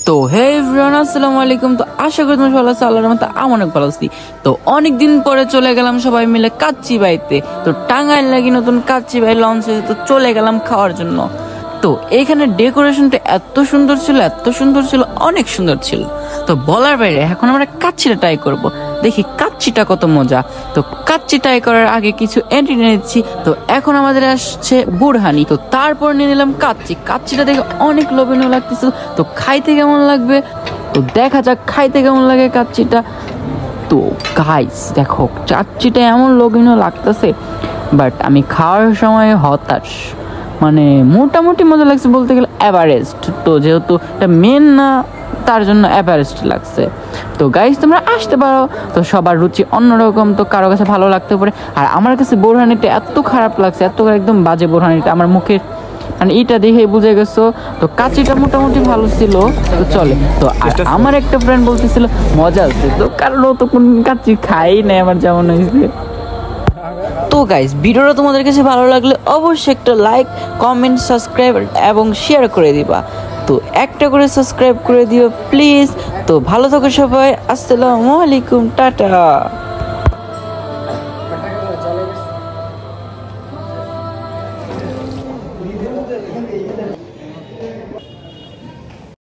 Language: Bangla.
তো হে এভরিওয়ান, আসসালামু আলাইকুম। তো আশা করি তোমরা ভালো আছো, আল্লাহর রহমতে আমি অনেক ভালো আছি। তো অনেকদিন পরে চলে গেলাম সবাই মিলে কাচ্চি বাইতে। তো টাঙ্গাইল লাগি নতুন কাচ্চি বাই লঞ্চ হয়েছে, তো চলে গেলাম খাওয়ার জন্য। তো এখানে ডেকোরেশনটা এত সুন্দর ছিল, অনেক সুন্দর ছিল। তো বলার বাইরে এখন আমরা কাচ্চিটা ট্রাই করব, দেখি কাচ্চিটা কত মজা। তো কাচ্চি ট্রাই করার আগে কিছু এন্ট্রি নিয়েছি। তো এখন আমাদের আসছে বুরহানি, তো তারপর নিয়ে নিলাম কাচ্চিটা দেখে অনেক লোভনীয় লাগতেছিল। তো খাইতে কেমন লাগবে, তো দেখা যাক খাইতে কেমন লাগে কাচ্চিটা। তো গাইস দেখো, কাচ্চিটা এমন লোভনীয় লাগতেছে, বাট আমি খাওয়ার সময় হতাশ। মানে মোটামুটি মজা লাগছে বলতে গেলে এভারেস্ট। তো যেহেতু এটা মেন না, তার জন্য এভারেস্ট লাগছে। তো গাইস তোমরা আসতে পারো, তো সবার রুচি অন্যরকম, তো কারো কাছে ভালো লাগতে পারে। আর আমার কাছে বোরহানিটা এত খারাপ লাগছে, এত একদম বাজে বোরহানিটা, আমার মুখের মানে এইটা দেখে বুঝে গেছো। তো কাচ্চিটা মোটামুটি ভালো ছিল, তো চলে। তো আর আমার একটা ফ্রেন্ড বলতেছিল মজা আছে, তো কারণ ও তো কোন কাচ্চি খাই নাই আমার যেমন হয়েছে। তো গাইস ভিডিওটা তোমাদের কাছে ভালো লাগলে অবশ্যই একটা লাইক, কমেন্ট, সাবস্ক্রাইব এবং শেয়ার করে দিবা। তো একটা করে সাবস্ক্রাইব করে দিও প্লিজ। তো ভালো থাকো সবাই, আসসালামু আলাইকুম, টাটা।